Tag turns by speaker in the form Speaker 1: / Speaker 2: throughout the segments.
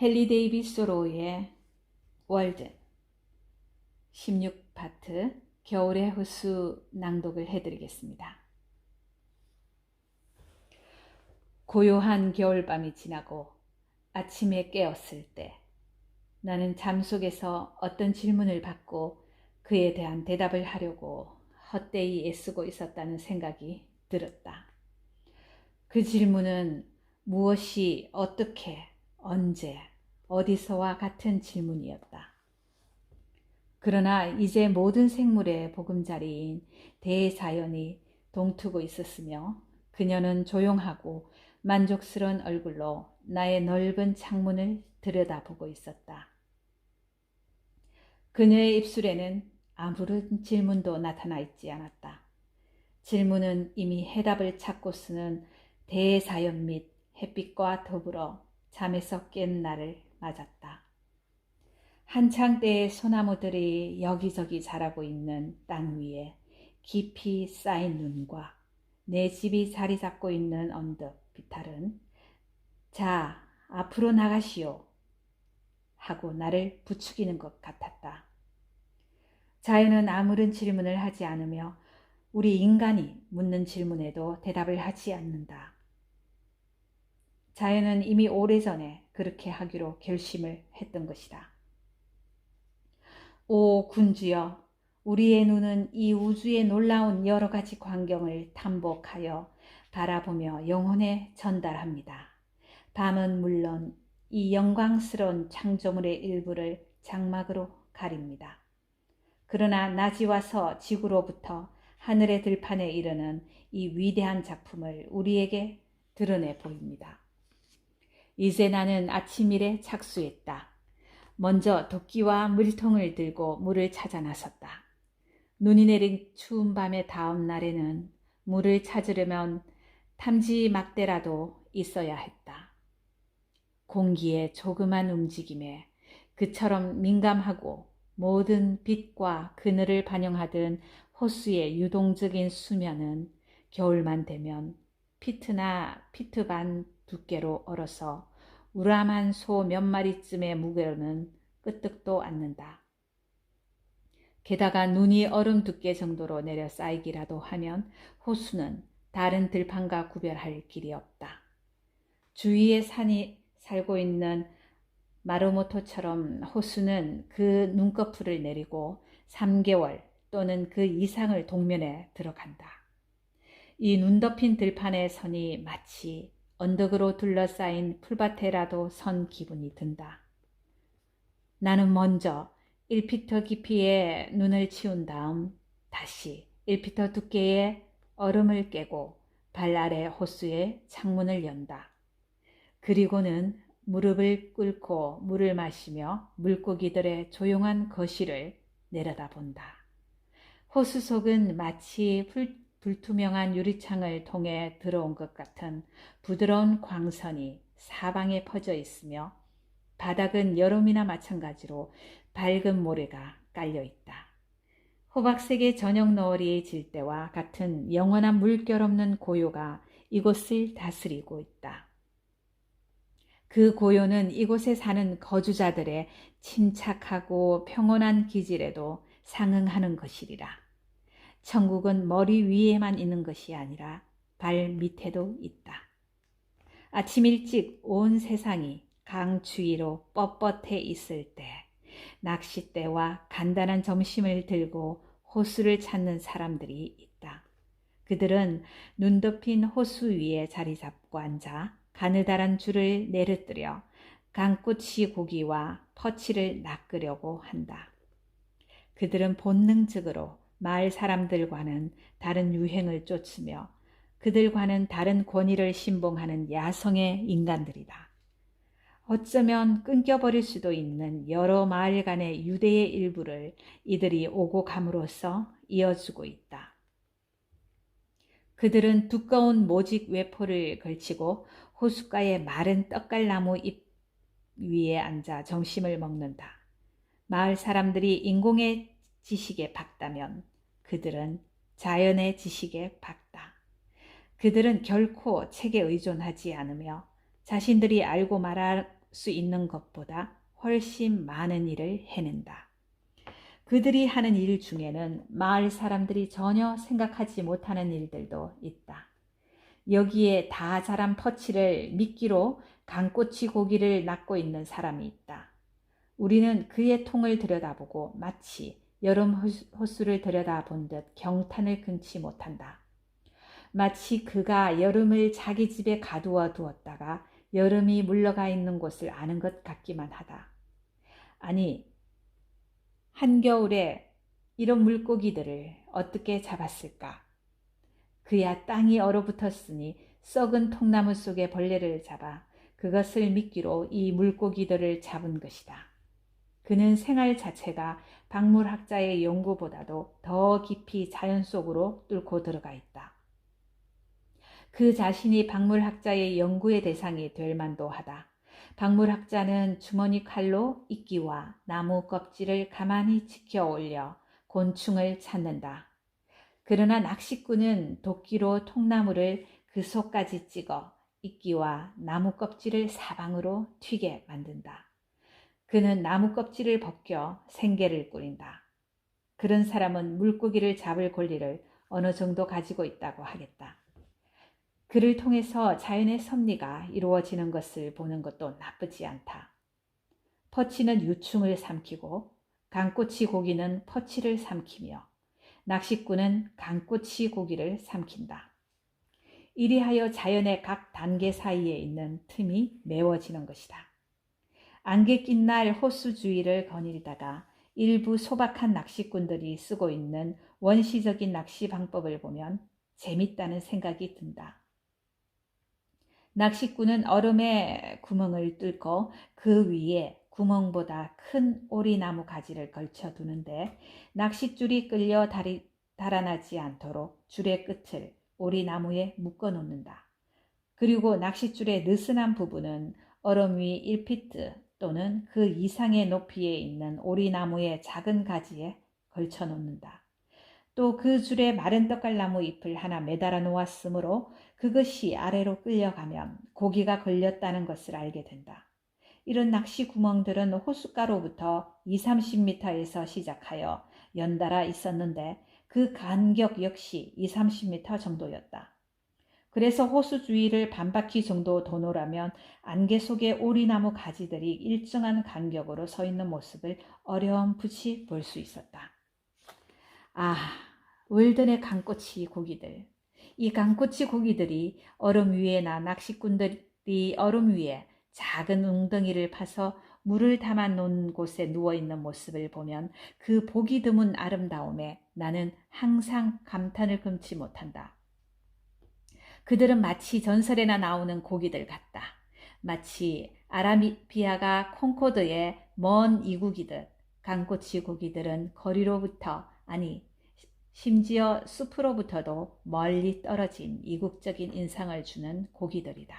Speaker 1: 헨리 데이비스 소로우의 월드 16파트 겨울의 호수 낭독을 해드리겠습니다. 고요한 겨울밤이 지나고 아침에 깨었을 때 나는 잠 속에서 어떤 질문을 받고 그에 대한 대답을 하려고 헛되이 애쓰고 있었다는 생각이 들었다. 그 질문은 무엇이, 어떻게, 언제, 어디서와 같은 질문이었다. 그러나 이제 모든 생물의 보금자리인 대자연이 동트고 있었으며 그녀는 조용하고 만족스러운 얼굴로 나의 넓은 창문을 들여다보고 있었다. 그녀의 입술에는 아무런 질문도 나타나 있지 않았다. 질문은 이미 해답을 찾고 쓰는 대자연 및 햇빛과 더불어 잠에서 깬 나를 맞았다. 한창 때의 소나무들이 여기저기 자라고 있는 땅 위에 깊이 쌓인 눈과 내 집이 자리 잡고 있는 언덕 비탈은 자, 앞으로 나가시오 하고 나를 부추기는 것 같았다. 자연은 아무런 질문을 하지 않으며 우리 인간이 묻는 질문에도 대답을 하지 않는다. 자연은 이미 오래전에 그렇게 하기로 결심을 했던 것이다. 오 군주여, 우리의 눈은 이 우주의 놀라운 여러 가지 광경을 탐복하여 바라보며 영혼에 전달합니다. 밤은 물론 이 영광스러운 창조물의 일부를 장막으로 가립니다. 그러나 낮이 와서 지구로부터 하늘의 들판에 이르는 이 위대한 작품을 우리에게 드러내 보입니다. 이제 나는 아침일에 착수했다. 먼저 도끼와 물통을 들고 물을 찾아 나섰다. 눈이 내린 추운 밤의 다음 날에는 물을 찾으려면 탐지 막대라도 있어야 했다. 공기의 조그만 움직임에 그처럼 민감하고 모든 빛과 그늘을 반영하던 호수의 유동적인 수면은 겨울만 되면 피트나 피트 반 두께로 얼어서 우람한 소 몇 마리쯤의 무게로는 끄떡도 않는다. 게다가 눈이 얼음 두께 정도로 내려 쌓이기라도 하면 호수는 다른 들판과 구별할 길이 없다. 주위에 산이 살고 있는 마루모토처럼 호수는 그 눈꺼풀을 내리고 3개월 또는 그 이상을 동면에 들어간다. 이 눈 덮인 들판에 서니 마치 언덕으로 둘러싸인 풀밭에라도 선 기분이 든다. 나는 먼저 1피터 깊이의 눈을 치운 다음 다시 1피터 두께의 얼음을 깨고 발 아래 호수의 창문을 연다. 그리고는 무릎을 꿇고 물을 마시며 물고기들의 조용한 거실을 내려다본다. 호수 속은 마치 불투명한 유리창을 통해 들어온 것 같은 부드러운 광선이 사방에 퍼져 있으며 바닥은 여름이나 마찬가지로 밝은 모래가 깔려 있다. 호박색의 저녁 너울이 질 때와 같은 영원한 물결 없는 고요가 이곳을 다스리고 있다. 그 고요는 이곳에 사는 거주자들의 침착하고 평온한 기질에도 상응하는 것이리라. 천국은 머리 위에만 있는 것이 아니라 발 밑에도 있다. 아침 일찍 온 세상이 강추위로 뻣뻣해 있을 때 낚싯대와 간단한 점심을 들고 호수를 찾는 사람들이 있다. 그들은 눈 덮인 호수 위에 자리 잡고 앉아 가느다란 줄을 내려뜨려 강꼬치 고기와 퍼치를 낚으려고 한다. 그들은 본능적으로 마을 사람들과는 다른 유행을 쫓으며 그들과는 다른 권위를 신봉하는 야성의 인간들이다. 어쩌면 끊겨버릴 수도 있는 여러 마을 간의 유대의 일부를 이들이 오고 감으로써 이어주고 있다. 그들은 두꺼운 모직 외포를 걸치고 호숫가의 마른 떡갈나무 잎 위에 앉아 점심을 먹는다. 마을 사람들이 인공의 지식에 박다면 그들은 자연의 지식에 박다. 그들은 결코 책에 의존하지 않으며 자신들이 알고 수 있는 것보다 훨씬 많은 일을 해낸다. 그들이 하는 일 중에는 마을 사람들이 전혀 생각하지 못하는 일들도 있다. 여기에 다 자란 퍼치를 미끼로 강꼬치 고기를 낚고 있는 사람이 있다. 우리는 그의 통을 들여다보고 마치 여름 호수를 들여다본 듯 경탄을 금치 못한다. 마치 그가 여름을 자기 집에 가두어 두었다가 여름이 물러가 있는 곳을 아는 것 같기만 하다. 아니, 한겨울에 이런 물고기들을 어떻게 잡았을까? 그야 땅이 얼어붙었으니 썩은 통나무 속에 벌레를 잡아 그것을 미끼로 이 물고기들을 잡은 것이다. 그는 생활 자체가 박물학자의 연구보다도 더 깊이 자연 속으로 뚫고 들어가 있다. 그 자신이 박물학자의 연구의 대상이 될 만도 하다. 박물학자는 주머니 칼로 이끼와 나무 껍질을 가만히 지켜 올려 곤충을 찾는다. 그러나 낚시꾼은 도끼로 통나무를 그 속까지 찍어 이끼와 나무 껍질을 사방으로 튀게 만든다. 그는 나무 껍질을 벗겨 생계를 꾸린다. 그런 사람은 물고기를 잡을 권리를 어느 정도 가지고 있다고 하겠다. 그를 통해서 자연의 섭리가 이루어지는 것을 보는 것도 나쁘지 않다. 퍼치는 유충을 삼키고 강꼬치 고기는 퍼치를 삼키며 낚시꾼은 강꼬치 고기를 삼킨다. 이리하여 자연의 각 단계 사이에 있는 틈이 메워지는 것이다. 안개 낀 날 호수 주위를 거닐다가 일부 소박한 낚시꾼들이 쓰고 있는 원시적인 낚시 방법을 보면 재밌다는 생각이 든다. 낚시꾼은 얼음에 구멍을 뚫고 그 위에 구멍보다 큰 오리나무 가지를 걸쳐 두는데 낚싯줄이 끌려 달아나지 않도록 줄의 끝을 오리나무에 묶어 놓는다. 그리고 낚싯줄의 느슨한 부분은 얼음 위 1피트 또는 그 이상의 높이에 있는 오리나무의 작은 가지에 걸쳐 놓는다. 또 그 줄에 마른 떡갈나무 잎을 하나 매달아 놓았으므로 그것이 아래로 끌려가면 고기가 걸렸다는 것을 알게 된다. 이런 낚시 구멍들은 호숫가로부터 20-30m에서 시작하여 연달아 있었는데 그 간격 역시 20-30m 정도였다. 그래서 호수 주위를 반바퀴 정도 도노라면 안개 속에 오리나무 가지들이 일정한 간격으로 서 있는 모습을 어렴풋이 볼 수 있었다. 아, 월든의 강꼬치 고기들. 이 강꼬치 고기들이 얼음 위에나 낚시꾼들이 얼음 위에 작은 웅덩이를 파서 물을 담아 놓은 곳에 누워있는 모습을 보면 그 보기 드문 아름다움에 나는 항상 감탄을 금치 못한다. 그들은 마치 전설에나 나오는 고기들 같다. 마치 아라비아가 콩코드의 먼 이국이듯 강꼬치 고기들은 거리로부터 아니 심지어 숲으로부터도 멀리 떨어진 이국적인 인상을 주는 고기들이다.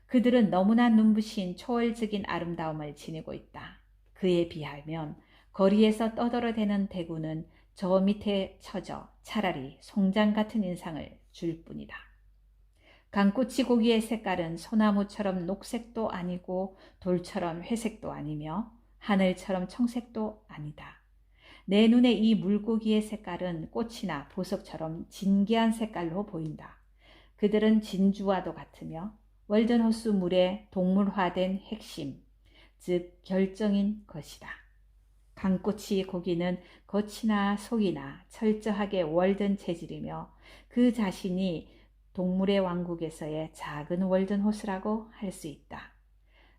Speaker 1: 그들은 너무나 눈부신 초월적인 아름다움을 지니고 있다. 그에 비하면 거리에서 떠들어대는 대구는 저 밑에 처져 차라리 송장 같은 인상을 줄 뿐이다. 강꼬치 고기의 색깔은 소나무처럼 녹색도 아니고 돌처럼 회색도 아니며 하늘처럼 청색도 아니다. 내 눈에 이 물고기의 색깔은 꽃이나 보석처럼 진귀한 색깔로 보인다. 그들은 진주와도 같으며 월든호수 물의 동물화된 핵심, 즉 결정인 것이다. 강꼬치 고기는 겉이나 속이나 철저하게 월든 체질이며 그 자신이 동물의 왕국에서의 작은 월든호수라고 할 수 있다.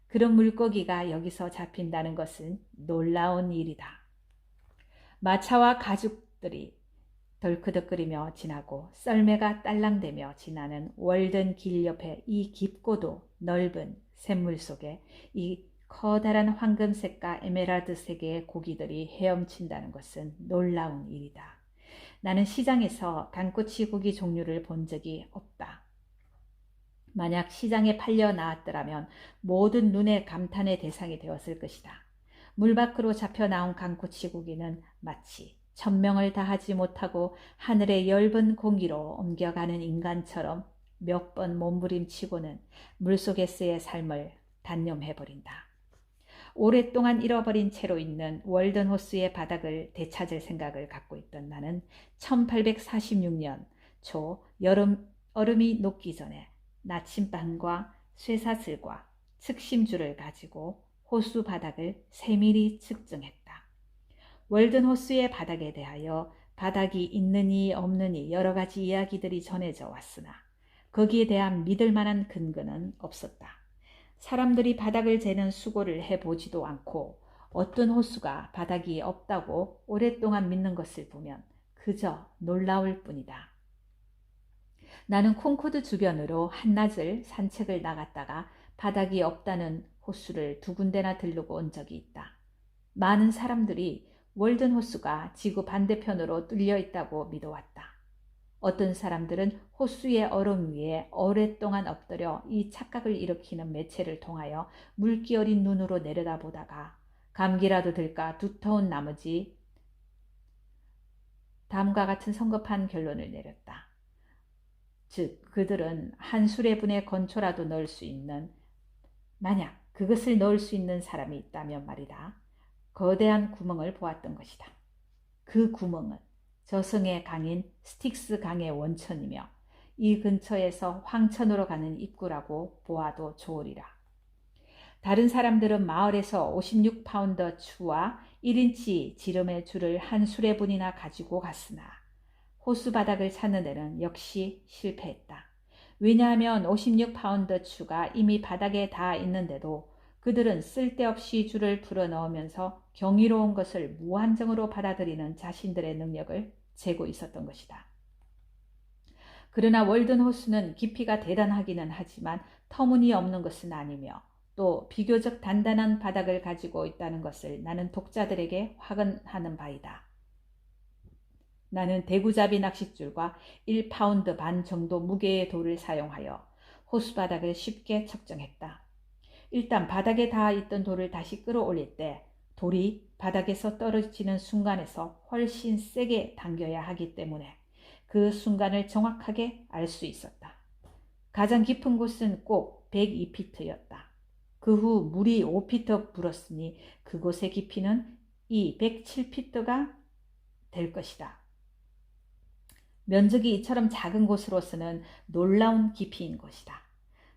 Speaker 1: 그런 물고기가 여기서 잡힌다는 것은 놀라운 일이다. 마차와 가죽들이 덜크덕거리며 지나고 썰매가 딸랑대며 지나는 월든 길 옆에 이 깊고도 넓은 샘물 속에 이 커다란 황금색과 에메랄드색의 고기들이 헤엄친다는 것은 놀라운 일이다. 나는 시장에서 강꼬치 고기 종류를 본 적이 없다. 만약 시장에 팔려 나왔더라면 모든 눈의 감탄의 대상이 되었을 것이다. 물 밖으로 잡혀 나온 강꼬치 고기는 마치 천명을 다하지 못하고 하늘의 엷은 공기로 옮겨가는 인간처럼 몇 번 몸부림치고는 물속에서의 삶을 단념해버린다. 오랫동안 잃어버린 채로 있는 월든호수의 바닥을 되찾을 생각을 갖고 있던 나는 1846년 초 얼음이 녹기 전에 나침반과 쇠사슬과 측심줄을 가지고 호수 바닥을 세밀히 측정했다. 월든호수의 바닥에 대하여 바닥이 있느니 없느니 여러 가지 이야기들이 전해져 왔으나 거기에 대한 믿을 만한 근거는 없었다. 사람들이 바닥을 재는 수고를 해보지도 않고 어떤 호수가 바닥이 없다고 오랫동안 믿는 것을 보면 그저 놀라울 뿐이다. 나는 콩코드 주변으로 한낮을 산책을 나갔다가 바닥이 없다는 호수를 2군데나 들르고 온 적이 있다. 많은 사람들이 월든 호수가 지구 반대편으로 뚫려 있다고 믿어왔다. 어떤 사람들은 호수의 얼음 위에 오랫동안 엎드려 이 착각을 일으키는 매체를 통하여 물기 어린 눈으로 내려다보다가 감기라도 들까 두터운 나머지 다음과 같은 성급한 결론을 내렸다. 즉 그들은 한 수레분의 건초라도 넣을 수 있는, 만약 그것을 넣을 수 있는 사람이 있다면 말이다, 거대한 구멍을 보았던 것이다. 그 구멍은 저승의 강인 스틱스 강의 원천이며 이 근처에서 황천으로 가는 입구라고 보아도 좋으리라. 다른 사람들은 마을에서 56파운더 추와 1인치 지름의 줄을 한 수레분이나 가지고 갔으나 호수 바닥을 찾는 데는 역시 실패했다. 왜냐하면 56파운더 추가 이미 바닥에 닿아 있는데도 그들은 쓸데없이 줄을 풀어 넣으면서 경이로운 것을 무한정으로 받아들이는 자신들의 능력을 재고 있었던 것이다. 그러나 월든 호수는 깊이가 대단하기는 하지만 터무니없는 것은 아니며 또 비교적 단단한 바닥을 가지고 있다는 것을 나는 독자들에게 확언하는 바이다. 나는 대구잡이 낚싯줄과 1파운드 반 정도 무게의 돌을 사용하여 호수 바닥을 쉽게 측정했다. 일단 바닥에 닿아 있던 돌을 다시 끌어올릴 때 돌이 바닥에서 떨어지는 순간에서 훨씬 세게 당겨야 하기 때문에 그 순간을 정확하게 알 수 있었다. 가장 깊은 곳은 꼭 102피트였다. 그 후 물이 5피트 불었으니 그곳의 깊이는 이 107피트가 될 것이다. 면적이 이처럼 작은 곳으로서는 놀라운 깊이인 것이다.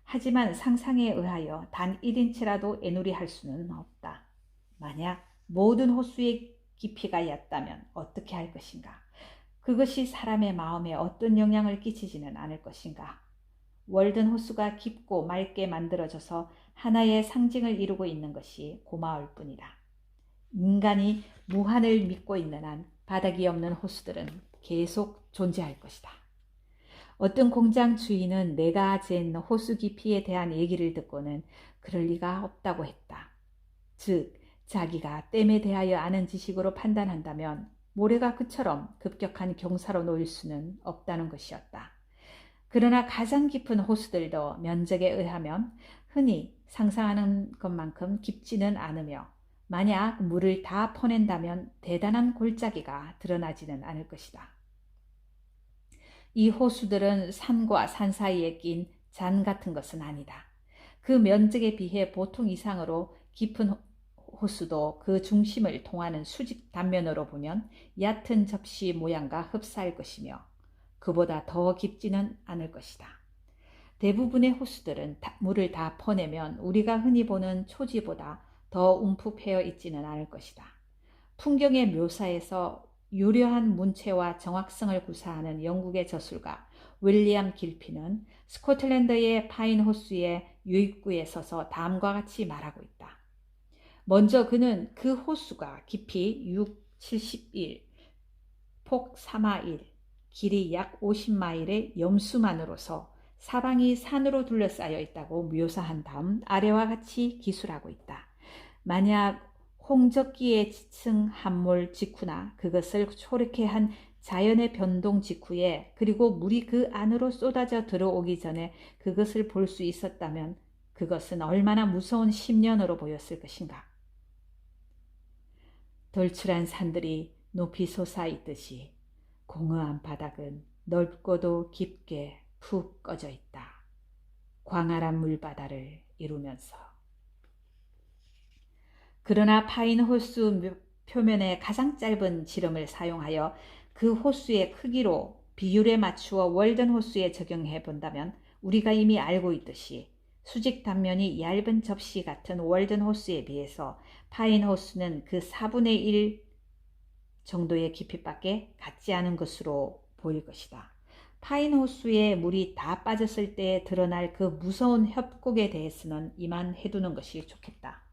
Speaker 1: 하지만 상상에 의하여 단 1인치라도 애누리할 수는 없다. 만약 모든 호수의 깊이가 얕다면 어떻게 할 것인가? 그것이 사람의 마음에 어떤 영향을 끼치지는 않을 것인가? 월든 호수가 깊고 맑게 만들어져서 하나의 상징을 이루고 있는 것이 고마울 뿐이다. 인간이 무한을 믿고 있는 한 바닥이 없는 호수들은 계속 존재할 것이다. 어떤 공장 주인은 내가 잰 호수 깊이에 대한 얘기를 듣고는 그럴 리가 없다고 했다. 즉 자기가 댐에 대하여 아는 지식으로 판단한다면 모래가 그처럼 급격한 경사로 놓일 수는 없다는 것이었다. 그러나 가장 깊은 호수들도 면적에 의하면 흔히 상상하는 것만큼 깊지는 않으며 만약 물을 다 퍼낸다면 대단한 골짜기가 드러나지는 않을 것이다. 이 호수들은 산과 산 사이에 낀 잔 같은 것은 아니다. 그 면적에 비해 보통 이상으로 깊은 호수도 그 중심을 통하는 수직 단면으로 보면 얕은 접시 모양과 흡사할 것이며 그보다 더 깊지는 않을 것이다. 대부분의 호수들은 물을 다 퍼내면 우리가 흔히 보는 초지보다 더 움푹 패여 있지는 않을 것이다. 풍경의 묘사에서 유려한 문체와 정확성을 구사하는 영국의 저술가 윌리엄 길피는 스코틀랜드의 파인 호수의 유입구에 서서 다음과 같이 말하고 있다. 먼저 그는 그 호수가 깊이 671, 폭 3마1, 길이 약 50마일의 염수만으로서 사방이 산으로 둘러싸여 있다고 묘사한 다음 아래와 같이 기술하고 있다. 만약 홍적기에 지층 함몰 직후나 그것을 초래케 한 자연의 변동 직후에 그리고 물이 그 안으로 쏟아져 들어오기 전에 그것을 볼 수 있었다면 그것은 얼마나 무서운 심년으로 보였을 것인가. 돌출한 산들이 높이 솟아있듯이 공허한 바닥은 넓고도 깊게 푹 꺼져 있다. 광활한 물바다를 이루면서. 그러나 파인 호수 표면에 가장 짧은 지름을 사용하여 그 호수의 크기로 비율에 맞추어 월든 호수에 적용해 본다면 우리가 이미 알고 있듯이 수직 단면이 얇은 접시 같은 월든 호수에 비해서 파인 호수는 그 4분의 1 정도의 깊이밖에 갖지 않은 것으로 보일 것이다. 파인 호수에 물이 다 빠졌을 때 드러날 그 무서운 협곡에 대해서는 이만 해두는 것이 좋겠다.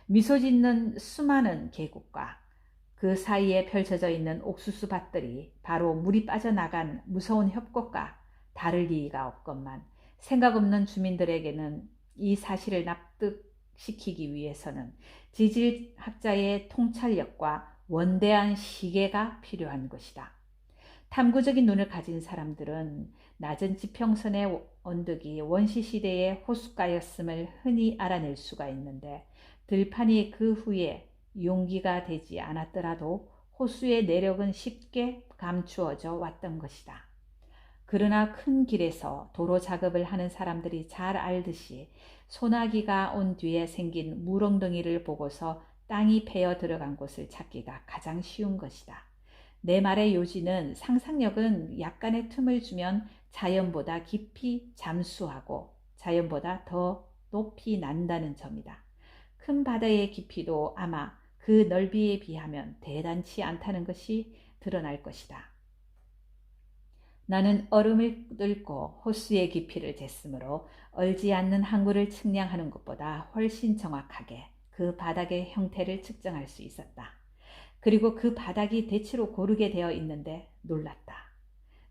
Speaker 1: 미소 짓는 수많은 계곡과 그 사이에 펼쳐져 있는 옥수수 밭들이 바로 물이 빠져나간 무서운 협곡과 다를 리가 없건만 생각 없는 주민들에게는 이 사실을 납득시키기 위해서는 지질학자의 통찰력과 원대한 시계가 필요한 것이다. 탐구적인 눈을 가진 사람들은 낮은 지평선의 언덕이 원시시대의 호숫가였음을 흔히 알아낼 수가 있는데 들판이 그 후에 용기가 되지 않았더라도 호수의 내력은 쉽게 감추어져 왔던 것이다. 그러나 큰 길에서 도로 작업을 하는 사람들이 잘 알듯이 소나기가 온 뒤에 생긴 물엉덩이를 보고서 땅이 패여 들어간 곳을 찾기가 가장 쉬운 것이다. 내 말의 요지는 상상력은 약간의 틈을 주면 자연보다 깊이 잠수하고 자연보다 더 높이 난다는 점이다. 큰 바다의 깊이도 아마 그 넓이에 비하면 대단치 않다는 것이 드러날 것이다. 나는 얼음을 뚫고 호수의 깊이를 쟀으므로 얼지 않는 항구를 측량하는 것보다 훨씬 정확하게 그 바닥의 형태를 측정할 수 있었다. 그리고 그 바닥이 대체로 고르게 되어 있는데 놀랐다.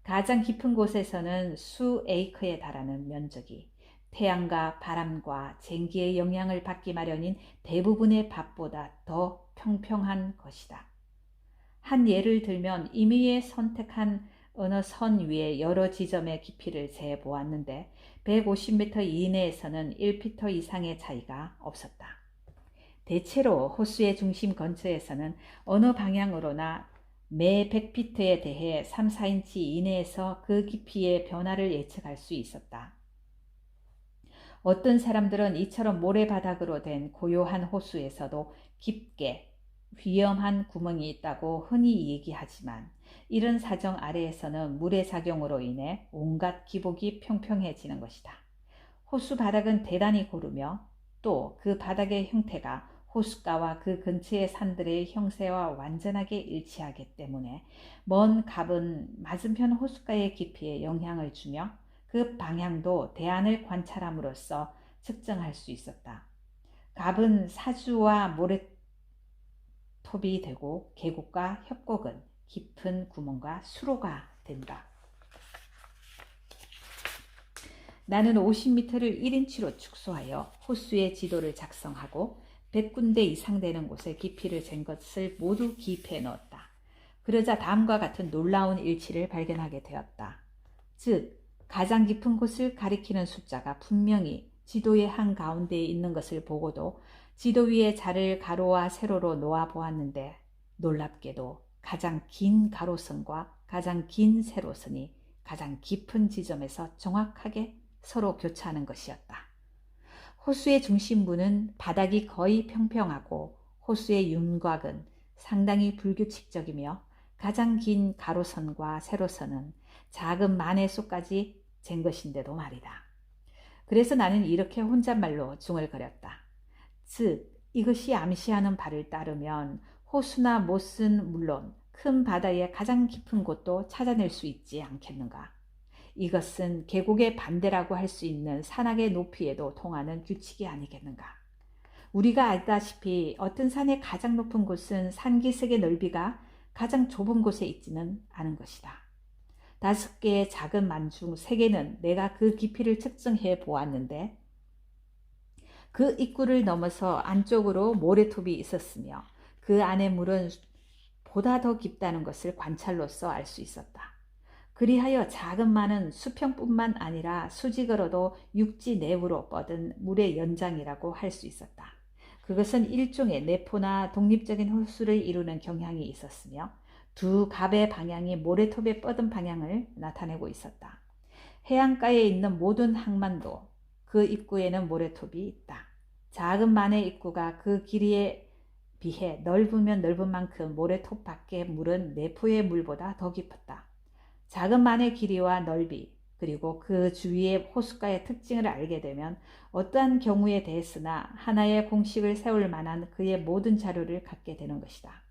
Speaker 1: 가장 깊은 곳에서는 수 에이크에 달하는 면적이 태양과 바람과 쟁기의 영향을 받기 마련인 대부분의 밭보다 더 평평한 것이다. 한 예를 들면 임의에 선택한 어느 선 위에 여러 지점의 깊이를 재보았는데 150m 이내에서는 1m 이상의 차이가 없었다. 대체로 호수의 중심 근처에서는 어느 방향으로나 매 100피트에 대해 3, 4인치 이내에서 그 깊이의 변화를 예측할 수 있었다. 어떤 사람들은 이처럼 모래바닥으로 된 고요한 호수에서도 깊게 위험한 구멍이 있다고 흔히 얘기하지만 이런 사정 아래에서는 물의 작용으로 인해 온갖 기복이 평평해지는 것이다. 호수 바닥은 대단히 고르며 또 그 바닥의 형태가 호숫가와 그 근처의 산들의 형세와 완전하게 일치하기 때문에 먼 갑은 맞은편 호숫가의 깊이에 영향을 주며 그 방향도 대안을 관찰함으로써 측정할 수 있었다. 갑은 사주와 모래톱이 되고 계곡과 협곡은 깊은 구멍과 수로가 된다. 나는 50m를 1인치로 축소하여 호수의 지도를 작성하고 100군데 이상 되는 곳에 깊이를 잰 것을 모두 기입해 넣었다. 그러자 다음과 같은 놀라운 일치를 발견하게 되었다. 즉, 가장 깊은 곳을 가리키는 숫자가 분명히 지도의 한가운데에 있는 것을 보고도 지도 위에 자를 가로와 세로로 놓아 보았는데 놀랍게도 가장 긴 가로선과 가장 긴 세로선이 가장 깊은 지점에서 정확하게 서로 교차하는 것이었다. 호수의 중심부는 바닥이 거의 평평하고 호수의 윤곽은 상당히 불규칙적이며 가장 긴 가로선과 세로선은 작은 만해소까지 잰 것인데도 말이다. 그래서 나는 이렇게 혼잣말로 중얼거렸다. 즉, 이것이 암시하는 바를 따르면 호수나 못은 물론 큰 바다의 가장 깊은 곳도 찾아낼 수 있지 않겠는가. 이것은 계곡의 반대라고 할 수 있는 산악의 높이에도 통하는 규칙이 아니겠는가. 우리가 알다시피 어떤 산의 가장 높은 곳은 산기슭의 넓이가 가장 좁은 곳에 있지는 않은 것이다. 5개의 작은 만 중 3개는 내가 그 깊이를 측정해 보았는데 그 입구를 넘어서 안쪽으로 모래톱이 있었으며 그 안의 물은 보다 더 깊다는 것을 관찰로써 알 수 있었다. 그리하여 작은 만은 수평뿐만 아니라 수직으로도 육지 내부로 뻗은 물의 연장이라고 할 수 있었다. 그것은 일종의 내포나 독립적인 호수를 이루는 경향이 있었으며 두 갑의 방향이 모래톱에 뻗은 방향을 나타내고 있었다. 해안가에 있는 모든 항만도 그 입구에는 모래톱이 있다. 작은 만의 입구가 그 길이에 비해 넓으면 넓은 만큼 모래톱 밖의 물은 내포의 물보다 더 깊었다. 작은 만의 길이와 넓이 그리고 그 주위의 호숫가의 특징을 알게 되면 어떠한 경우에 대해서나 하나의 공식을 세울 만한 그의 모든 자료를 갖게 되는 것이다.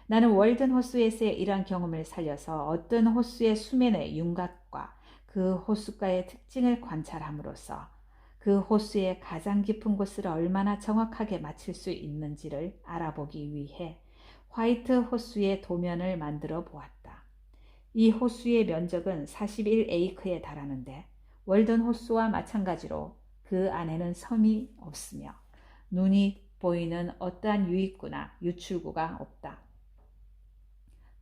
Speaker 1: 나는 월든 호수에서의 이러한 경험을 살려서 어떤 호수의 수면의 윤곽과 그 호숫가의 특징을 관찰함으로써 그 호수의 가장 깊은 곳을 얼마나 정확하게 맞출 수 있는지를 알아보기 위해 화이트 호수의 도면을 만들어 보았다. 이 호수의 면적은 41에이크에 달하는데 월든 호수와 마찬가지로 그 안에는 섬이 없으며 눈이 보이는 어떠한 유입구나 유출구가 없다.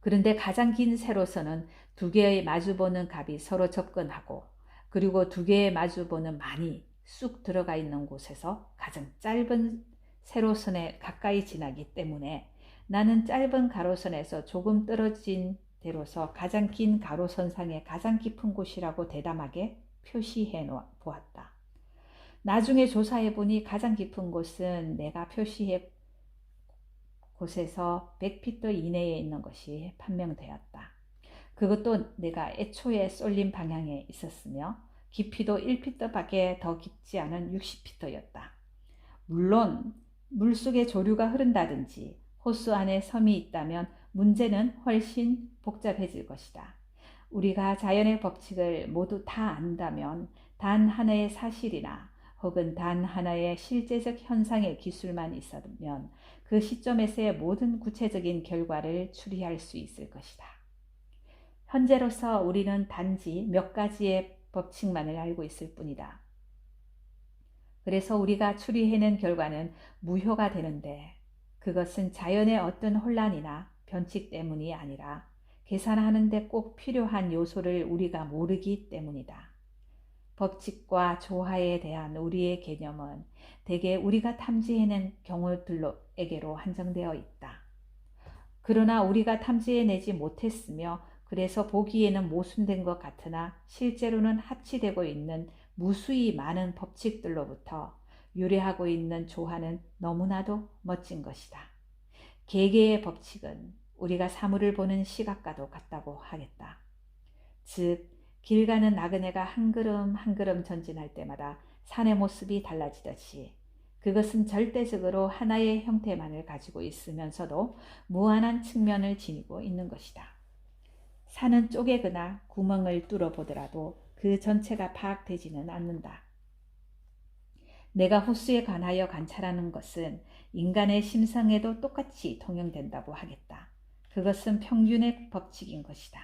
Speaker 1: 그런데 가장 긴 세로선은 두 개의 마주보는 갑이 서로 접근하고 그리고 두 개의 마주보는 만이 쑥 들어가 있는 곳에서 가장 짧은 세로선에 가까이 지나기 때문에 나는 짧은 가로선에서 조금 떨어진 데로서 가장 긴 가로선상의 가장 깊은 곳이라고 대담하게 표시해 보았다. 나중에 조사해 보니 가장 깊은 곳은 내가 표시해 곳에서 100피트 이내에 있는 것이 판명되었다. 그것도 내가 애초에 쏠린 방향에 있었으며 깊이도 1피트밖에 더 깊지 않은 60피트였다. 물론 물속에 조류가 흐른다든지 호수 안에 섬이 있다면 문제는 훨씬 복잡해질 것이다. 우리가 자연의 법칙을 모두 다 안다면 단 하나의 사실이나 혹은 단 하나의 실제적 현상의 기술만 있으면 그 시점에서의 모든 구체적인 결과를 추리할 수 있을 것이다. 현재로서 우리는 단지 몇 가지의 법칙만을 알고 있을 뿐이다. 그래서 우리가 추리해낸 결과는 무효가 되는데 그것은 자연의 어떤 혼란이나 변칙 때문이 아니라 계산하는 데 꼭 필요한 요소를 우리가 모르기 때문이다. 법칙과 조화에 대한 우리의 개념은 대개 우리가 탐지해낸 경우들에게로 한정되어 있다. 그러나 우리가 탐지해내지 못했으며 그래서 보기에는 모순된 것 같으나 실제로는 합치되고 있는 무수히 많은 법칙들로부터 유래하고 있는 조화는 너무나도 멋진 것이다. 개개의 법칙은 우리가 사물을 보는 시각과도 같다고 하겠다. 즉, 길 가는 나그네가 한 걸음 한 걸음 전진할 때마다 산의 모습이 달라지듯이 그것은 절대적으로 하나의 형태만을 가지고 있으면서도 무한한 측면을 지니고 있는 것이다. 산은 쪼개거나 구멍을 뚫어보더라도 그 전체가 파악되지는 않는다. 내가 호수에 관하여 관찰하는 것은 인간의 심성에도 똑같이 통용된다고 하겠다. 그것은 평균의 법칙인 것이다.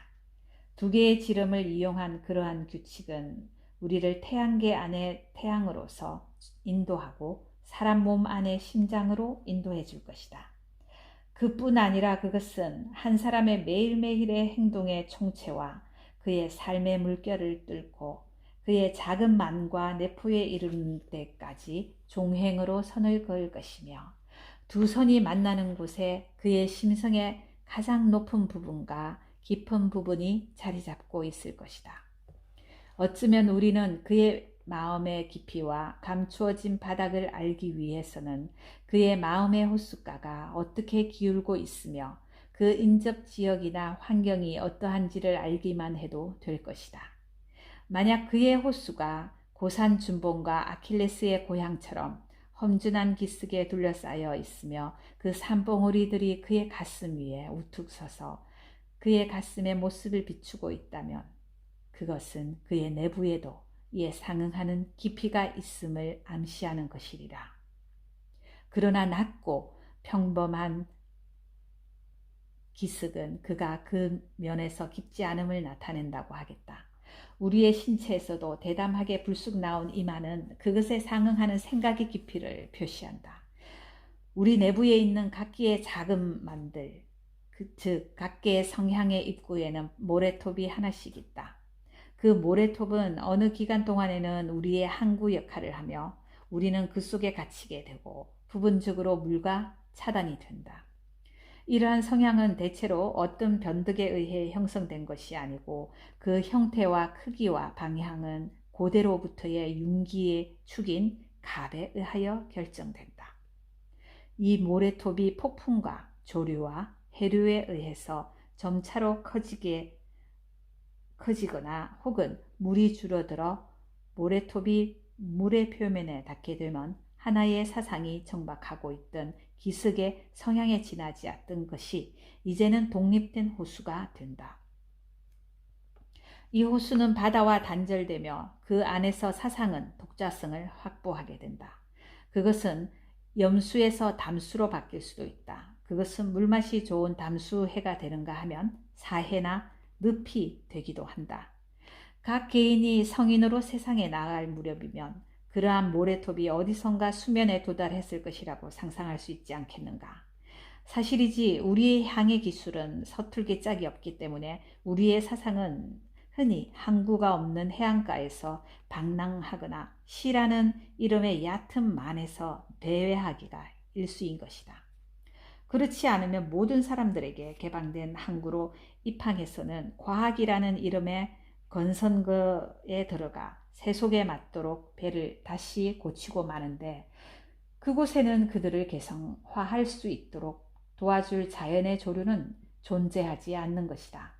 Speaker 1: 두 개의 지름을 이용한 그러한 규칙은 우리를 태양계 안의 태양으로서 인도하고 사람 몸 안의 심장으로 인도해 줄 것이다. 그뿐 아니라 그것은 한 사람의 매일매일의 행동의 총체와 그의 삶의 물결을 뚫고 그의 작은 만과 내포에 이르는 데까지 종횡으로 선을 그을 것이며 두 선이 만나는 곳에 그의 심성의 가장 높은 부분과 깊은 부분이 자리 잡고 있을 것이다. 어쩌면 우리는 그의 마음의 깊이와 감추어진 바닥을 알기 위해서는 그의 마음의 호숫가가 어떻게 기울고 있으며 그 인접 지역이나 환경이 어떠한지를 알기만 해도 될 것이다. 만약 그의 호수가 고산 준봉과 아킬레스의 고향처럼 험준한 기슭에 둘러싸여 있으며 그 산봉우리들이 그의 가슴 위에 우뚝 서서 그의 가슴의 모습을 비추고 있다면 그것은 그의 내부에도 이에 상응하는 깊이가 있음을 암시하는 것이리라. 그러나 낮고 평범한 기슭은 그가 그 면에서 깊지 않음을 나타낸다고 하겠다. 우리의 신체에서도 대담하게 불쑥 나온 이마는 그것에 상응하는 생각의 깊이를 표시한다. 우리 내부에 있는 각기의 작은 만들, 즉 각계의 성향의 입구에는 모래톱이 하나씩 있다. 그 모래톱은 어느 기간 동안에는 우리의 항구 역할을 하며 우리는 그 속에 갇히게 되고 부분적으로 물과 차단이 된다. 이러한 성향은 대체로 어떤 변덕에 의해 형성된 것이 아니고 그 형태와 크기와 방향은 고대로부터의 윤기의 축인 갑에 의하여 결정된다. 이 모래톱이 폭풍과 조류와 해류에 의해서 점차로 커지거나 혹은 물이 줄어들어 모래톱이 물의 표면에 닿게 되면 하나의 사상이 정박하고 있던 기슭의 성향에 지나지 않던 것이 이제는 독립된 호수가 된다. 이 호수는 바다와 단절되며 그 안에서 사상은 독자성을 확보하게 된다. 그것은 염수에서 담수로 바뀔 수도 있다. 그것은 물맛이 좋은 담수해가 되는가 하면 사해나 늪이 되기도 한다. 각 개인이 성인으로 세상에 나갈 무렵이면 그러한 모래톱이 어디선가 수면에 도달했을 것이라고 상상할 수 있지 않겠는가. 사실이지 우리의 향의 기술은 서툴게 짝이 없기 때문에 우리의 사상은 흔히 항구가 없는 해안가에서 방랑하거나 시라는 이름의 얕은 만에서 배회하기가 일수인 것이다. 그렇지 않으면 모든 사람들에게 개방된 항구로 입항해서는 과학이라는 이름의 건선거에 들어가 세속에 맞도록 배를 다시 고치고 마는데 그곳에는 그들을 개성화할 수 있도록 도와줄 자연의 조류는 존재하지 않는 것이다.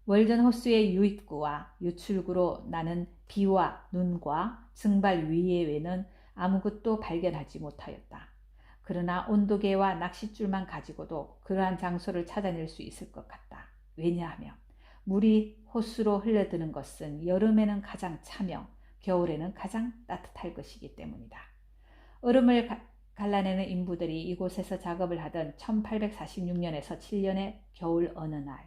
Speaker 1: 월든 호수의 유입구와 유출구로 나는 비와 눈과 증발 위에 아무것도 발견하지 못하였다. 그러나 온도계와 낚싯줄만 가지고도 그러한 장소를 찾아낼 수 있을 것 같다. 왜냐하면 물이 호수로 흘러드는 것은 여름에는 가장 차며 겨울에는 가장 따뜻할 것이기 때문이다. 얼음을 갈라내는 인부들이 이곳에서 작업을 하던 1846년에서 7년의 겨울 어느 날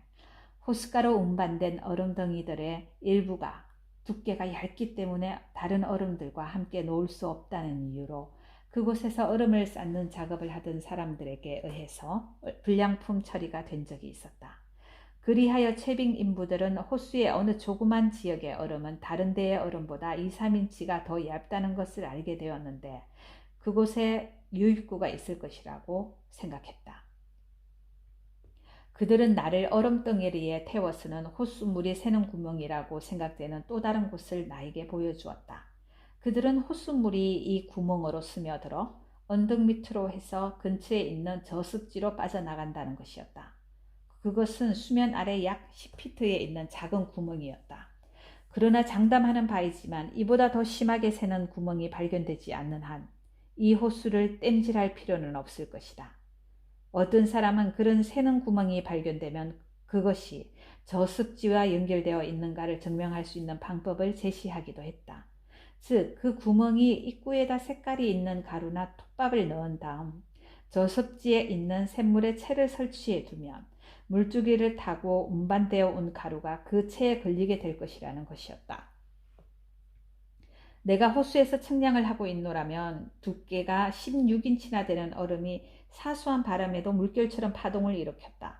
Speaker 1: 호숫가로 운반된 얼음덩이들의 일부가 두께가 얇기 때문에 다른 얼음들과 함께 놓을 수 없다는 이유로 그곳에서 얼음을 쌓는 작업을 하던 사람들에게 의해서 불량품 처리가 된 적이 있었다. 그리하여 채빙 인부들은 호수의 어느 조그만 지역의 얼음은 다른 데의 얼음보다 2, 3인치가 더 얇다는 것을 알게 되었는데 그곳에 유입구가 있을 것이라고 생각했다. 그들은 나를 얼음덩어리에 태워서는 호수물이 새는 구멍이라고 생각되는 또 다른 곳을 나에게 보여주었다. 그들은 호수물이 이 구멍으로 스며들어 언덕 밑으로 해서 근처에 있는 저습지로 빠져나간다는 것이었다. 그것은 수면 아래 약 10피트에 있는 작은 구멍이었다. 그러나 장담하는 바이지만 이보다 더 심하게 새는 구멍이 발견되지 않는 한 이 호수를 땜질할 필요는 없을 것이다. 어떤 사람은 그런 새는 구멍이 발견되면 그것이 저습지와 연결되어 있는가를 증명할 수 있는 방법을 제시하기도 했다. 즉, 그 구멍이 입구에다 색깔이 있는 가루나 톱밥을 넣은 다음 저습지에 있는 샘물에 채를 설치해 두면 물줄기를 타고 운반되어 온 가루가 그 채에 걸리게 될 것이라는 것이었다. 내가 호수에서 측량을 하고 있노라면 두께가 16인치나 되는 얼음이 사소한 바람에도 물결처럼 파동을 일으켰다.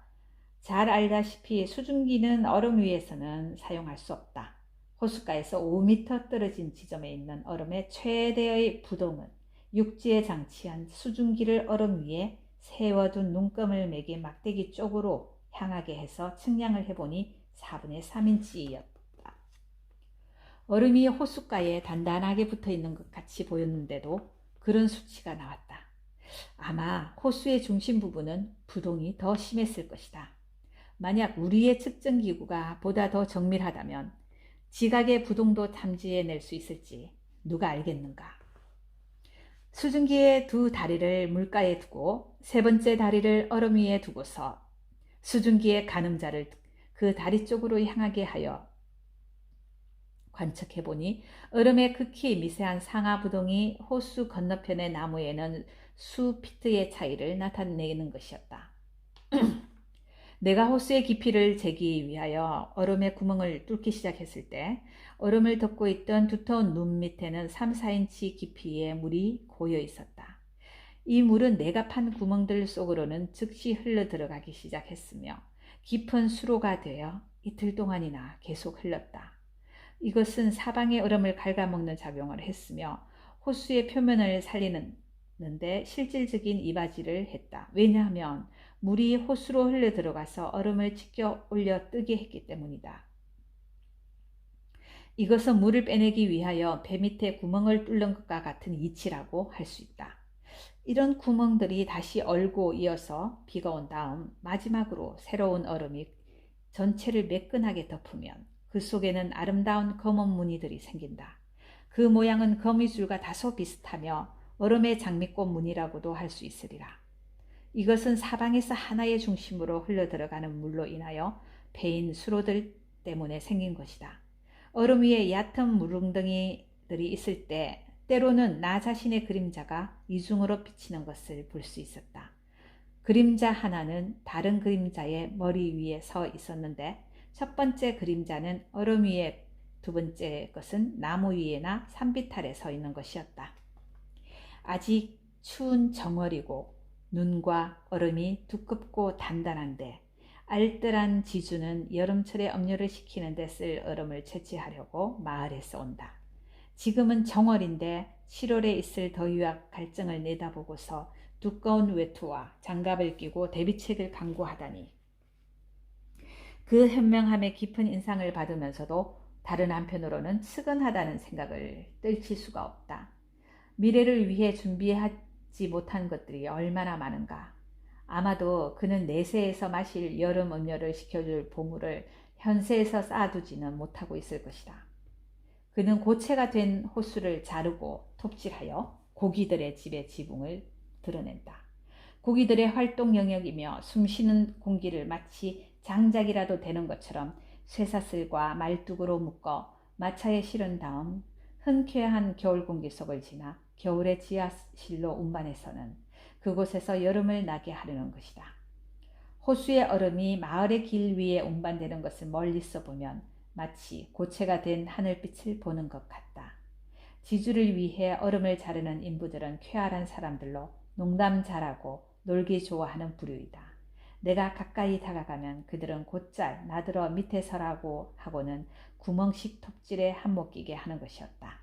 Speaker 1: 잘 알다시피 수증기는 얼음 위에서는 사용할 수 없다. 호숫가에서 5m 떨어진 지점에 있는 얼음의 최대의 부동은 육지에 장치한 수증기를 얼음 위에 세워둔 눈금을 매긴 막대기 쪽으로 향하게 해서 측량을 해보니 4분의 3인치였다. 얼음이 호숫가에 단단하게 붙어있는 것 같이 보였는데도 그런 수치가 나왔다. 아마 호수의 중심 부분은 부동이 더 심했을 것이다. 만약 우리의 측정기구가 보다 더 정밀하다면 지각의 부동도 탐지해낼 수 있을지 누가 알겠는가. 수증기의 두 다리를 물가에 두고 세 번째 다리를 얼음 위에 두고서 수증기의 가늠자를 그 다리 쪽으로 향하게 하여 관측해보니 얼음의 극히 미세한 상하 부동이 호수 건너편의 나무에는 수 피트의 차이를 나타내는 것이었다. 내가 호수의 깊이를 재기 위하여 얼음의 구멍을 뚫기 시작했을 때 얼음을 덮고 있던 두터운 눈 밑에는 3, 4인치 깊이의 물이 고여 있었다. 이 물은 내가 판 구멍들 속으로는 즉시 흘러 들어가기 시작했으며 깊은 수로가 되어 이틀 동안이나 계속 흘렀다. 이것은 사방의 얼음을 갉아먹는 작용을 했으며 호수의 표면을 살리는데 실질적인 이바지를 했다. 왜냐하면 물이 호수로 흘러 들어가서 얼음을 치켜 올려 뜨게 했기 때문이다. 이것은 물을 빼내기 위하여 배 밑에 구멍을 뚫는 것과 같은 이치라고 할 수 있다. 이런 구멍들이 다시 얼고 이어서 비가 온 다음 마지막으로 새로운 얼음이 전체를 매끈하게 덮으면 그 속에는 아름다운 검은 무늬들이 생긴다. 그 모양은 거미줄과 다소 비슷하며 얼음의 장미꽃 무늬라고도 할 수 있으리라. 이것은 사방에서 하나의 중심으로 흘러들어가는 물로 인하여 패인 수로들 때문에 생긴 것이다. 얼음 위에 얕은 물웅덩이들이 있을 때 때로는 나 자신의 그림자가 이중으로 비치는 것을 볼 수 있었다. 그림자 하나는 다른 그림자의 머리 위에 서 있었는데 첫 번째 그림자는 얼음 위에, 두 번째 것은 나무 위에나 산비탈에 서 있는 것이었다. 아직 추운 정월이고 눈과 얼음이 두껍고 단단한데 알뜰한 지주는 여름철에 음료를 식히는 데 쓸 얼음을 채취하려고 마을에서 온다. 지금은 정월인데 7월에 있을 더위와 갈증을 내다보고서 두꺼운 외투와 장갑을 끼고 대비책을 강구하다니. 그 현명함에 깊은 인상을 받으면서도 다른 한편으로는 측은하다는 생각을 떨칠 수가 없다. 미래를 위해 준비하지 못한 것들이 얼마나 많은가. 아마도 그는 내세에서 마실 여름 음료를 식혀줄 보물을 현세에서 쌓아두지는 못하고 있을 것이다. 그는 고체가 된 호수를 자르고 톱질하여 고기들의 집의 지붕을 드러낸다. 고기들의 활동 영역이며 숨쉬는 공기를 마치 장작이라도 되는 것처럼 쇠사슬과 말뚝으로 묶어 마차에 실은 다음 흔쾌한 겨울 공기 속을 지나 겨울의 지하실로 운반해서는 그곳에서 여름을 나게 하려는 것이다. 호수의 얼음이 마을의 길 위에 운반되는 것을 멀리서 보면 마치 고체가 된 하늘빛을 보는 것 같다. 지주를 위해 얼음을 자르는 인부들은 쾌활한 사람들로 농담 잘하고 놀기 좋아하는 부류이다. 내가 가까이 다가가면 그들은 곧잘 나들어 밑에 서라고 하고는 구멍식 톱질에 한몫 끼게 하는 것이었다.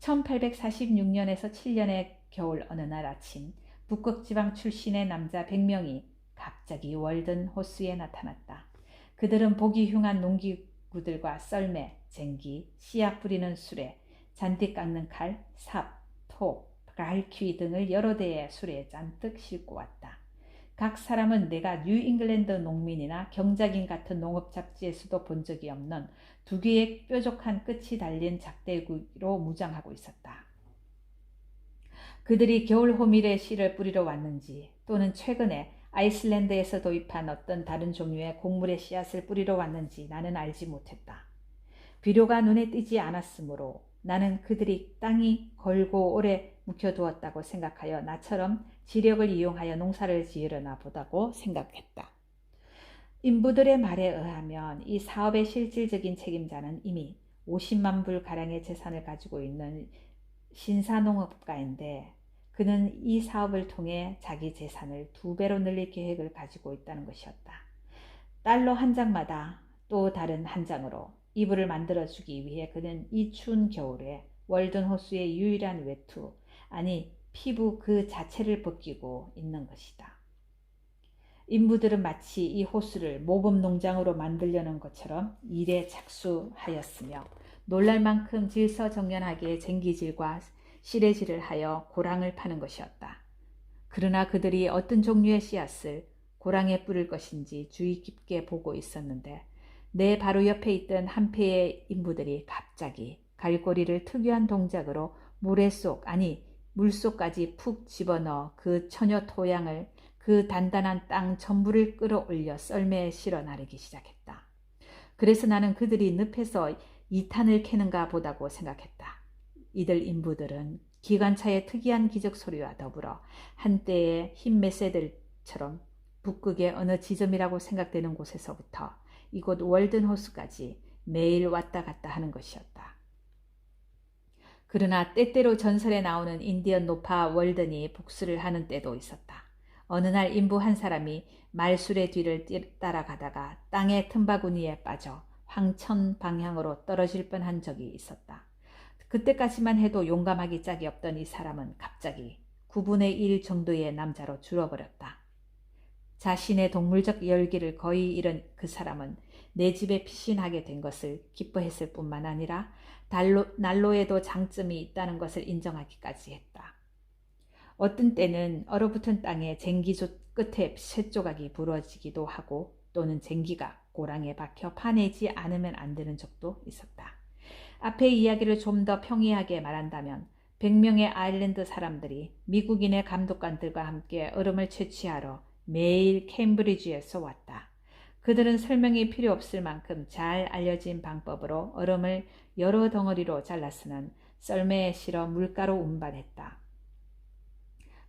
Speaker 1: 1846년에서 7년의 겨울 어느 날 아침 북극지방 출신의 남자 100명이 갑자기 월든 호수에 나타났다. 그들은 보기 흉한 농기구들과 썰매, 쟁기, 씨앗 뿌리는 수레, 잔디 깎는 칼, 삽, 톱, 갈퀴 등을 여러 대의 수레에 잔뜩 싣고 왔다. 각 사람은 내가 뉴잉글랜드 농민이나 경작인 같은 농업 잡지에서도 본 적이 없는 두 개의 뾰족한 끝이 달린 작대기로 무장하고 있었다. 그들이 겨울 호밀의 씨를 뿌리러 왔는지 또는 최근에 아이슬란드에서 도입한 어떤 다른 종류의 곡물의 씨앗을 뿌리러 왔는지 나는 알지 못했다. 비료가 눈에 띄지 않았으므로 나는 그들이 땅이 걸고 오래 묵혀두었다고 생각하여 나처럼 지력을 이용하여 농사를 지으려나 보다고 생각했다. 인부들의 말에 의하면 이 사업의 실질적인 책임자는 이미 50만 불 가량의 재산을 가지고 있는 신사농업가인데 그는 이 사업을 통해 자기 재산을 2배로 늘릴 계획을 가지고 있다는 것이었다. 달러 한 장마다 또 다른 한 장으로 이불을 만들어주기 위해 그는 이 추운 겨울에 월든 호수의 유일한 외투, 아니 피부 그 자체를 벗기고 있는 것이다. 인부들은 마치 이 호수를 모범 농장으로 만들려는 것처럼 일에 착수하였으며 놀랄 만큼 질서정연하게 쟁기질과 시래질을 하여 고랑을 파는 것이었다. 그러나 그들이 어떤 종류의 씨앗을 고랑에 뿌릴 것인지 주의 깊게 보고 있었는데 내 바로 옆에 있던 한 패의 인부들이 갑자기 갈고리를 특유한 동작으로 물속까지 푹 집어넣어 그 처녀 토양을 그 단단한 땅 전부를 끌어올려 썰매에 실어 나르기 시작했다. 그래서 나는 그들이 늪에서 2탄을 캐는가 보다고 생각했다. 이들 인부들은 기관차의 특이한 기적 소리와 더불어 한때의 흰 메새들처럼 북극의 어느 지점이라고 생각되는 곳에서부터 이곳 월든 호수까지 매일 왔다 갔다 하는 것이었다. 그러나 때때로 전설에 나오는 인디언 노파 월든이 복수를 하는 때도 있었다. 어느 날 인부 한 사람이 말술의 뒤를 따라가다가 땅의 틈바구니에 빠져 황천 방향으로 떨어질 뻔한 적이 있었다. 그때까지만 해도 용감하기 짝이 없던 이 사람은 갑자기 9분의 1 정도의 남자로 줄어버렸다. 자신의 동물적 열기를 거의 잃은 그 사람은 내 집에 피신하게 된 것을 기뻐했을 뿐만 아니라 난로에도 장점이 있다는 것을 인정하기까지 했다. 어떤 때는 얼어붙은 땅에 쟁기 끝에 쇳조각이 부러지기도 하고 또는 쟁기가 고랑에 박혀 파내지 않으면 안 되는 적도 있었다. 앞의 이야기를 좀 더 평이하게 말한다면 100명의 아일랜드 사람들이 미국인의 감독관들과 함께 얼음을 채취하러 매일 캠브리지에서 왔다. 그들은 설명이 필요 없을 만큼 잘 알려진 방법으로 얼음을 여러 덩어리로 잘라서는 썰매에 실어 물가로 운반했다.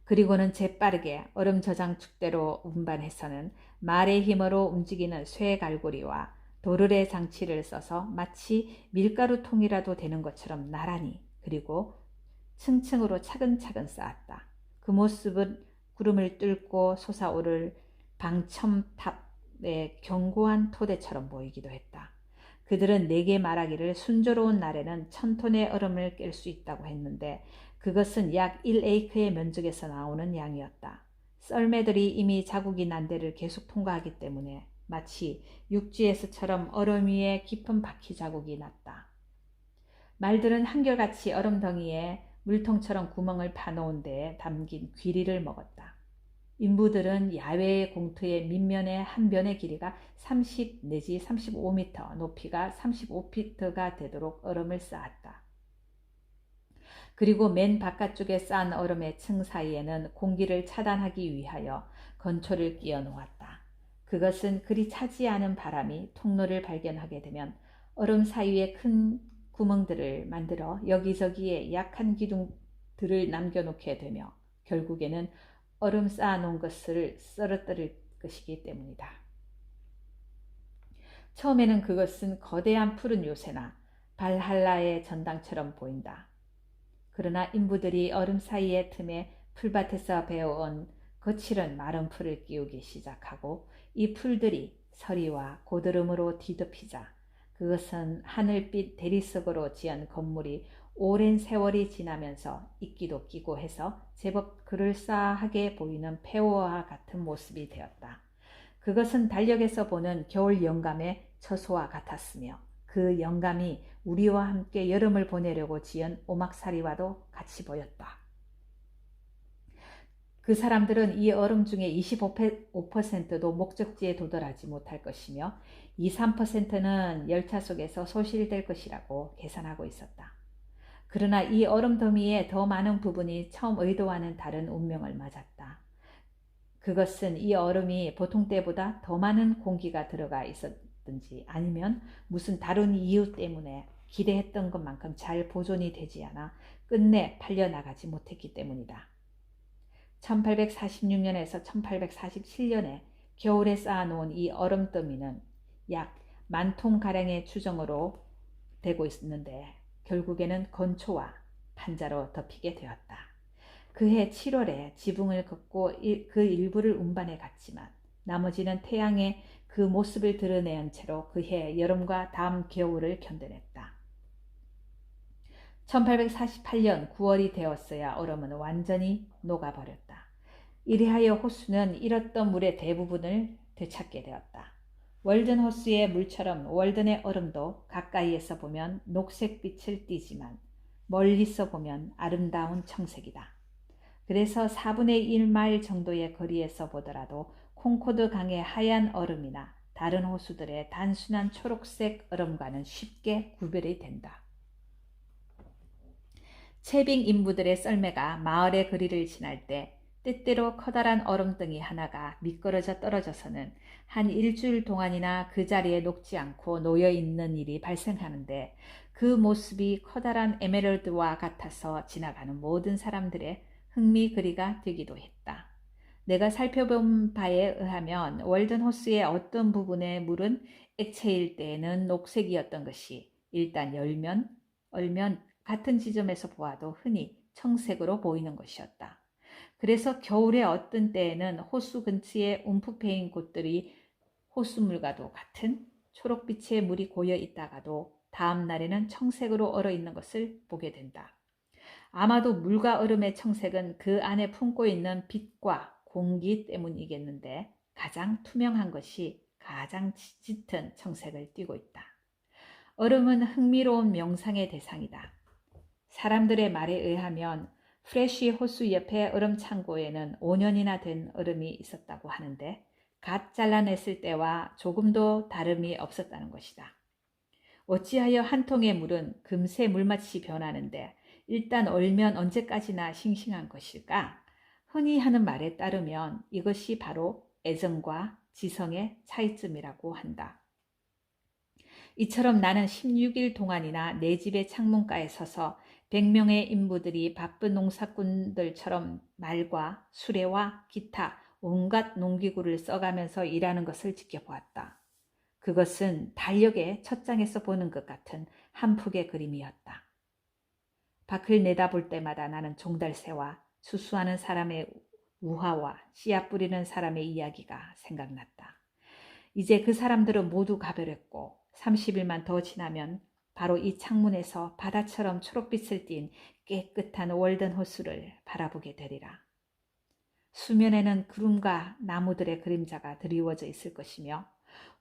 Speaker 1: 그리고는 재빠르게 얼음 저장축대로 운반해서는 말의 힘으로 움직이는 쇠갈고리와 도르래 장치를 써서 마치 밀가루통이라도 되는 것처럼 나란히 그리고 층층으로 차근차근 쌓았다. 그 모습은 구름을 뚫고 솟아오를 방첨탑의 견고한 토대처럼 보이기도 했다. 그들은 내게 말하기를 순조로운 날에는 1000톤의 얼음을 깰 수 있다고 했는데 그것은 약 1에이크의 면적에서 나오는 양이었다. 썰매들이 이미 자국이 난 데를 계속 통과하기 때문에 마치 육지에서처럼 얼음 위에 깊은 바퀴 자국이 났다. 말들은 한결같이 얼음덩이에 물통처럼 구멍을 파놓은 데에 담긴 귀리를 먹었다. 인부들은 야외의 공터의 밑면의 한 변의 길이가 30 내지 35m, 높이가 35피트가 되도록 얼음을 쌓았다. 그리고 맨 바깥쪽에 쌓은 얼음의 층 사이에는 공기를 차단하기 위하여 건초를 끼워 놓았다. 그것은 그리 차지 않은 바람이 통로를 발견하게 되면 얼음 사이에 큰 구멍들을 만들어 여기저기에 약한 기둥들을 남겨놓게 되며 결국에는 얼음 쌓아놓은 것을 썰어뜨릴 것이기 때문이다. 처음에는 그것은 거대한 푸른 요새나 발할라의 전당처럼 보인다. 그러나 인부들이 얼음 사이의 틈에 풀밭에서 베어온 거칠은 마른 풀을 끼우기 시작하고 이 풀들이 서리와 고드름으로 뒤덮이자 그것은 하늘빛 대리석으로 지은 건물이 오랜 세월이 지나면서 이끼도 끼고 해서 제법 그럴싸하게 보이는 폐허와 같은 모습이 되었다. 그것은 달력에서 보는 겨울 영감의 처소와 같았으며 그 영감이 우리와 함께 여름을 보내려고 지은 오막살이와도 같이 보였다. 그 사람들은 이 얼음 중에 25%도 목적지에 도달하지 못할 것이며 2, 3%는 열차 속에서 소실될 것이라고 계산하고 있었다. 그러나 이 얼음 더미의 더 많은 부분이 처음 의도와는 다른 운명을 맞았다. 그것은 이 얼음이 보통 때보다 더 많은 공기가 들어가 있었든지 아니면 무슨 다른 이유 때문에 기대했던 것만큼 잘 보존이 되지 않아 끝내 팔려나가지 못했기 때문이다. 1846년에서 1847년에 겨울에 쌓아놓은 이 얼음더미는 약 10,000통가량의 추정으로 되고 있는데 결국에는 건초와 판자로 덮이게 되었다. 그해 7월에 지붕을 걷고 그 일부를 운반해 갔지만 나머지는 태양의 그 모습을 드러내은 채로 그해 여름과 다음 겨울을 견뎌냈다. 1848년 9월이 되었어야 얼음은 완전히 녹아버렸다. 이리하여 호수는 잃었던 물의 대부분을 되찾게 되었다. 월든 호수의 물처럼 월든의 얼음도 가까이에서 보면 녹색빛을 띠지만 멀리서 보면 아름다운 청색이다. 그래서 4분의 1마일 정도의 거리에서 보더라도 콩코드 강의 하얀 얼음이나 다른 호수들의 단순한 초록색 얼음과는 쉽게 구별이 된다. 채빙 인부들의 썰매가 마을의 거리를 지날 때 때때로 커다란 얼음덩이 하나가 미끄러져 떨어져서는 한 일주일 동안이나 그 자리에 녹지 않고 놓여 있는 일이 발생하는데 그 모습이 커다란 에메랄드와 같아서 지나가는 모든 사람들의 흥미거리가 되기도 했다. 내가 살펴본 바에 의하면 월든 호수의 어떤 부분의 물은 액체일 때에는 녹색이었던 것이 일단 얼면 같은 지점에서 보아도 흔히 청색으로 보이는 것이었다. 그래서 겨울에 어떤 때에는 호수 근처에 움푹 패인 곳들이 호수물과도 같은 초록빛의 물이 고여 있다가도 다음 날에는 청색으로 얼어 있는 것을 보게 된다. 아마도 물과 얼음의 청색은 그 안에 품고 있는 빛과 공기 때문이겠는데 가장 투명한 것이 가장 짙은 청색을 띠고 있다. 얼음은 흥미로운 명상의 대상이다. 사람들의 말에 의하면 프레쉬 호수 옆에 얼음 창고에는 5년이나 된 얼음이 있었다고 하는데 갓 잘라냈을 때와 조금도 다름이 없었다는 것이다. 어찌하여 한 통의 물은 금세 물맛이 변하는데 일단 얼면 언제까지나 싱싱한 것일까? 흔히 하는 말에 따르면 이것이 바로 애정과 지성의 차이점이라고 한다. 이처럼 나는 16일 동안이나 내 집의 창문가에 서서 100명의 인부들이 바쁜 농사꾼들처럼 말과 수레와 기타 온갖 농기구를 써가면서 일하는 것을 지켜보았다. 그것은 달력의 첫 장에서 보는 것 같은 한 폭의 그림이었다. 밖을 내다볼 때마다 나는 종달새와 수수하는 사람의 우화와 씨앗 뿌리는 사람의 이야기가 생각났다. 이제 그 사람들은 모두 가버렸고 30일만 더 지나면 바로 이 창문에서 바다처럼 초록빛을 띤 깨끗한 월든 호수를 바라보게 되리라. 수면에는 구름과 나무들의 그림자가 드리워져 있을 것이며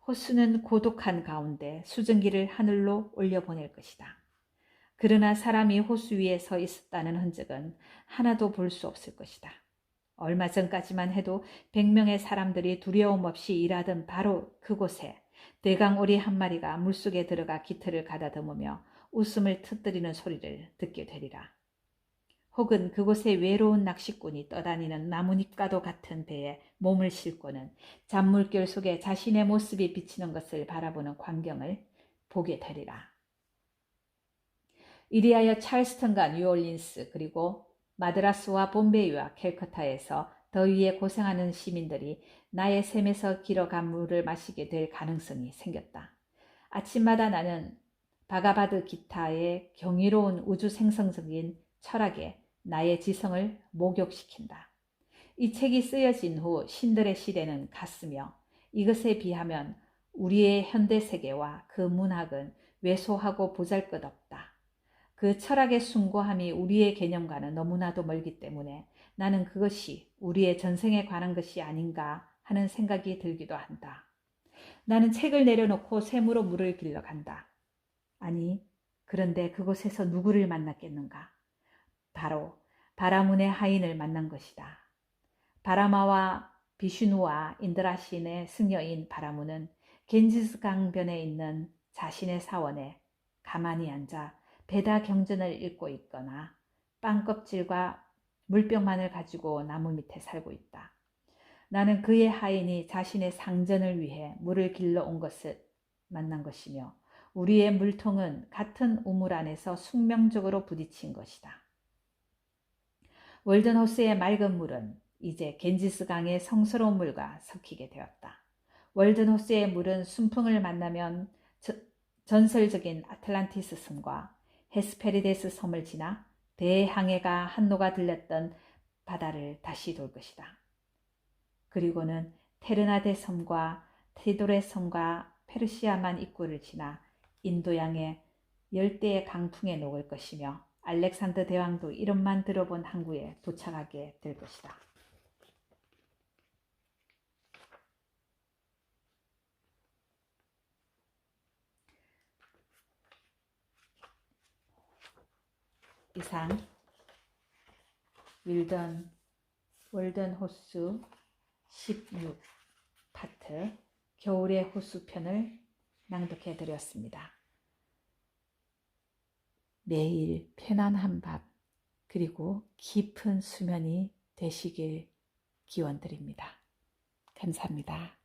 Speaker 1: 호수는 고독한 가운데 수증기를 하늘로 올려보낼 것이다. 그러나 사람이 호수 위에 서 있었다는 흔적은 하나도 볼 수 없을 것이다. 얼마 전까지만 해도 100명의 사람들이 두려움 없이 일하던 바로 그곳에 대강오리 한 마리가 물속에 들어가 깃털을 가다듬으며 웃음을 터뜨리는 소리를 듣게 되리라. 혹은 그곳에 외로운 낚시꾼이 떠다니는 나뭇잎과도 같은 배에 몸을 싣고는 잔물결 속에 자신의 모습이 비치는 것을 바라보는 광경을 보게 되리라. 이리하여 찰스턴과 뉴올린스 그리고 마드라스와 bombay와 캘커타에서 더위에 고생하는 시민들이 나의 샘에서 길어간 물을 마시게 될 가능성이 생겼다. 아침마다 나는 바가바드 기타의 경이로운 우주 생성적인 철학에 나의 지성을 목욕시킨다. 이 책이 쓰여진 후 신들의 시대는 갔으며 이것에 비하면 우리의 현대 세계와 그 문학은 왜소하고 보잘것없다. 그 철학의 숭고함이 우리의 개념과는 너무나도 멀기 때문에 나는 그것이 우리의 전생에 관한 것이 아닌가 하는 생각이 들기도 한다. 나는 책을 내려놓고 샘으로 물을 길러간다. 아니, 그런데 그곳에서 누구를 만났겠는가? 바로 바라문의 하인을 만난 것이다. 바라마와 비슈누와 인드라신의 승려인 바라문은 겐지스 강변에 있는 자신의 사원에 가만히 앉아 베다 경전을 읽고 있거나 빵껍질과 물병만을 가지고 나무 밑에 살고 있다. 나는 그의 하인이 자신의 상전을 위해 물을 길러온 것을 만난 것이며 우리의 물통은 같은 우물 안에서 숙명적으로 부딪힌 것이다. 월든호스의 맑은 물은 이제 겐지스 강의 성스러운 물과 섞이게 되었다. 월든호스의 물은 순풍을 만나면 전설적인 아틀란티스 섬과 헤스페리데스 섬을 지나 대항해가 한노가 들렸던 바다를 다시 돌 것이다. 그리고는 테르나데 섬과 테도레 섬과 페르시아만 입구를 지나 인도양의 열대의 강풍에 녹을 것이며 알렉산더 대왕도 이름만 들어본 항구에 도착하게 될 것이다. 이상 월든 호수 16 파트 겨울의 호수 편을 낭독해 드렸습니다. 매일 편안한 밤 그리고 깊은 수면이 되시길 기원드립니다. 감사합니다.